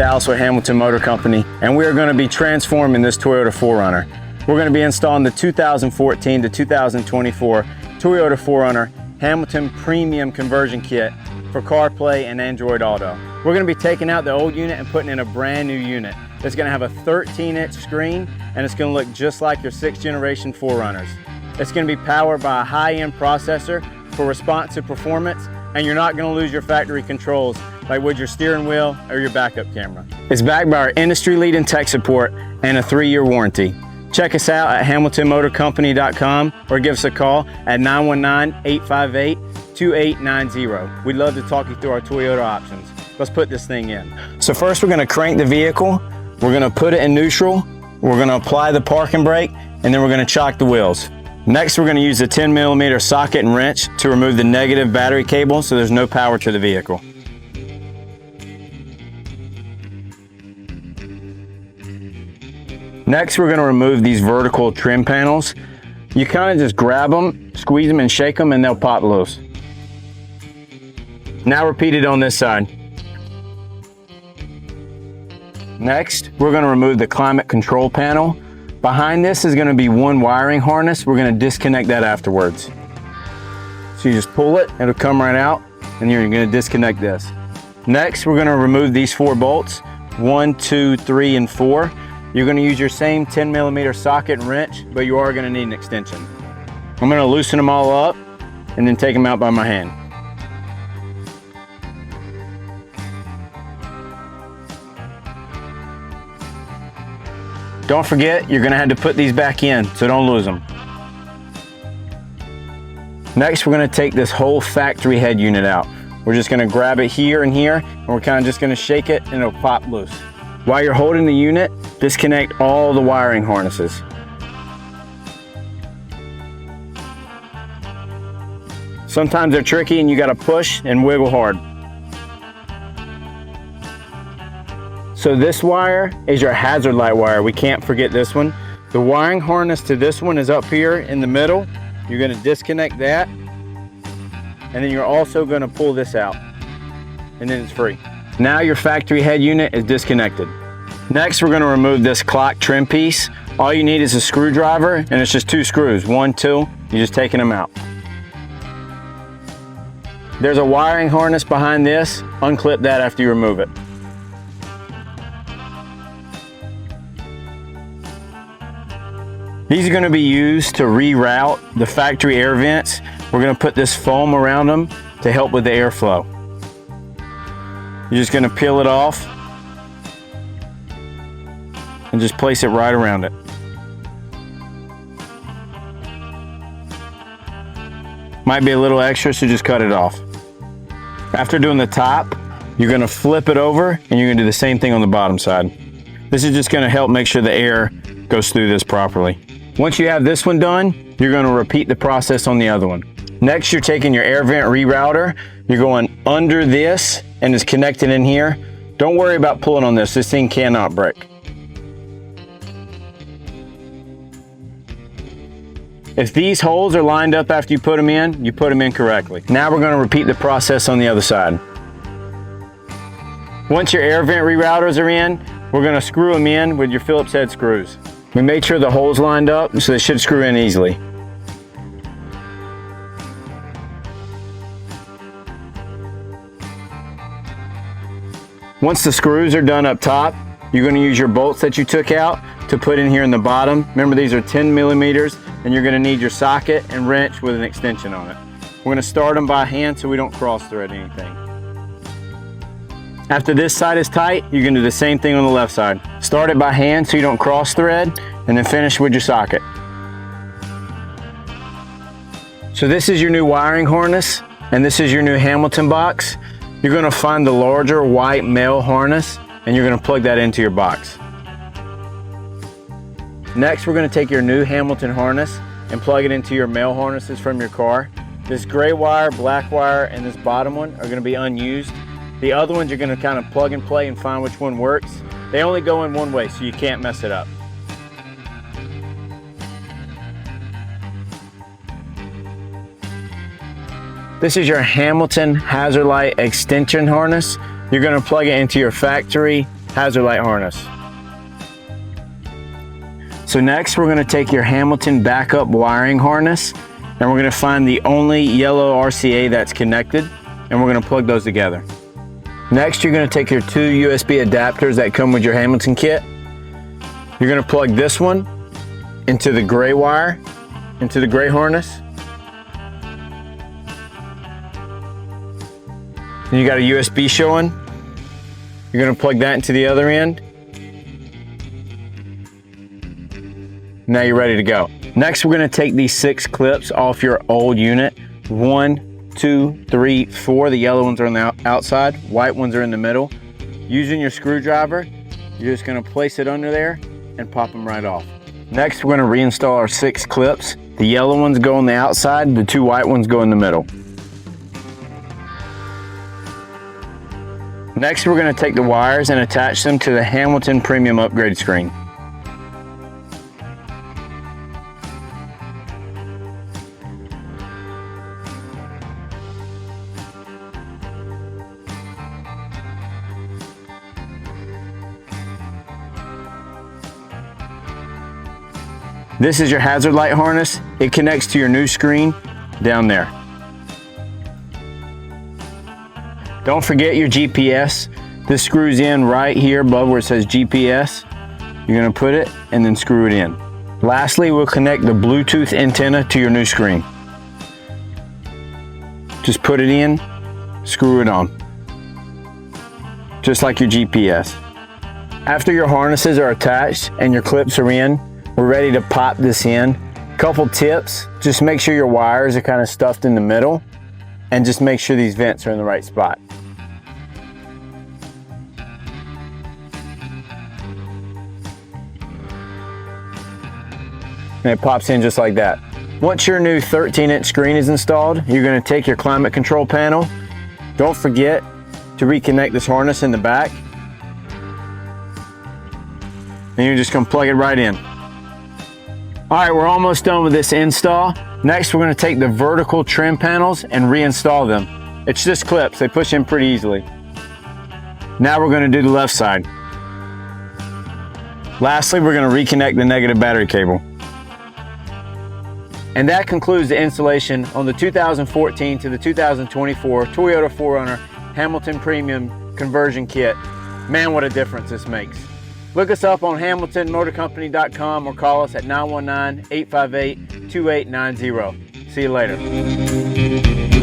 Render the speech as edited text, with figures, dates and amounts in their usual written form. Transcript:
Dallas with Hamilton Motor Company, and we are going to be transforming this Toyota 4Runner. We're going to be installing the 2014 to 2024 Toyota 4Runner Hamilton Premium Conversion Kit for CarPlay and Android Auto. We're going to be taking out the old unit and putting in a brand new unit. It's going to have a 13-inch screen, and it's going to look just like your 6th generation 4Runners. It's going to be powered by a high-end processor for responsive performance, and you're not going to lose your factory controls like with your steering wheel or your backup camera. It's backed by our industry-leading tech support and a 3-year warranty. Check us out at hamiltonmotorcompany.com or give us a call at 919-858-2890. We'd love to talk you through our Toyota options. Let's put this thing in. So first we're going to crank the vehicle, we're going to put it in neutral, we're going to apply the parking brake, and then we're going to chock the wheels. Next we're going to use the 10mm socket and wrench to remove the negative battery cable so there's no power to the vehicle. Next, we're going to remove these vertical trim panels. You kind of just grab them, squeeze them and shake them, and they'll pop loose. Now repeat it on this side. Next, we're going to remove the climate control panel. Behind this is going to be one wiring harness. We're going to disconnect that afterwards. So you just pull it, it'll come right out, and you're going to disconnect this. Next, we're going to remove these 4 bolts, 1, 2, 3, and 4. You're going to use your same 10mm socket and wrench, but you are going to need an extension. I'm going to loosen them all up and then take them out by my hand. Don't forget, you're going to have to put these back in, so don't lose them. Next, we're going to take this whole factory head unit out. We're just going to grab it here and here, and we're kind of just going to shake it and it'll pop loose. While you're holding the unit, disconnect all the wiring harnesses. Sometimes they're tricky and you got to push and wiggle hard. So this wire is your hazard light wire. We can't forget this one. The wiring harness to this one is up here in the middle. You're going to disconnect that, and then you're also going to pull this out, and then it's free. Now your factory head unit is disconnected. Next, we're going to remove this clock trim piece. All you need is a screwdriver, and it's just 2 screws, 1, 2. You're just taking them out. There's a wiring harness behind this. Unclip that after you remove it. These are going to be used to reroute the factory air vents. We're going to put this foam around them to help with the airflow. You're just going to peel it off and just place it right around it. Might be a little extra, so just cut it off. After doing the top, you're going to flip it over and you're going to do the same thing on the bottom side. This is just going to help make sure the air goes through this properly. Once you have this one done, you're going to repeat the process on the other one. Next, you're taking your air vent rerouter, you're going under this and it's connected in here. Don't worry about pulling on this. This thing cannot break. If these holes are lined up after you put them in correctly. Now we're going to repeat the process on the other side. Once your air vent rerouters are in, we're going to screw them in with your Phillips head screws. We made sure the holes lined up, so they should screw in easily. Once the screws are done up top, you're going to use your bolts that you took out to put in here in the bottom. Remember, these are 10mm, and you're going to need your socket and wrench with an extension on it. We're going to start them by hand so we don't cross thread anything. After this side is tight, you're going to do the same thing on the left side. Start it by hand so you don't cross thread, and then finish with your socket. So this is your new wiring harness, and this is your new Hamilton box. You're going to find the larger white male harness, and you're going to plug that into your box. Next, we're going to take your new Hamilton harness and plug it into your male harnesses from your car. This gray wire, black wire, and this bottom one are going to be unused. The other ones you're going to kind of plug and play and find which one works. They only go in one way, so you can't mess it up. This is your Hamilton hazard light extension harness. You're going to plug it into your factory hazard light harness. So next we're going to take your Hamilton backup wiring harness and we're going to find the only yellow RCA that's connected and we're going to plug those together. Next you're going to take your two USB adapters that come with your Hamilton kit. You're going to plug this one into the gray wire, into the gray harness. And you got a USB showing. You're going to plug that into the other end. Now you're ready to go. Next, we're going to take these 6 clips off your old unit. 1, 2, 3, 4. The yellow ones are on the outside, white ones are in the middle. Using your screwdriver, you're just going to place it under there and pop them right off. Next, we're going to reinstall our 6 clips. The yellow ones go on the outside, the 2 white ones go in the middle. Next, we're going to take the wires and attach them to the Hamilton Premium upgrade screen. This is your hazard light harness. It connects to your new screen down there. Don't forget your GPS. This screws in right here above where it says GPS. You're going to put it and then screw it in. Lastly, we'll connect the Bluetooth antenna to your new screen. Just put it in, screw it on. Just like your GPS. After your harnesses are attached and your clips are in, we're ready to pop this in. Couple tips, just make sure your wires are kind of stuffed in the middle and just make sure these vents are in the right spot. And it pops in just like that. Once your new 13-inch screen is installed, you're going to take your climate control panel. Don't forget to reconnect this harness in the back. And you're just going to plug it right in. All right, we're almost done with this install. Next, we're going to take the vertical trim panels and reinstall them. It's just clips, they push in pretty easily. Now we're going to do the left side. Lastly, we're going to reconnect the negative battery cable. And that concludes the installation on the 2014 to the 2024 Toyota 4Runner Hamilton Premium Conversion Kit. Man, what a difference this makes. Look us up on hamiltonmotorcompany.com or call us at 919-858-2890. See you later.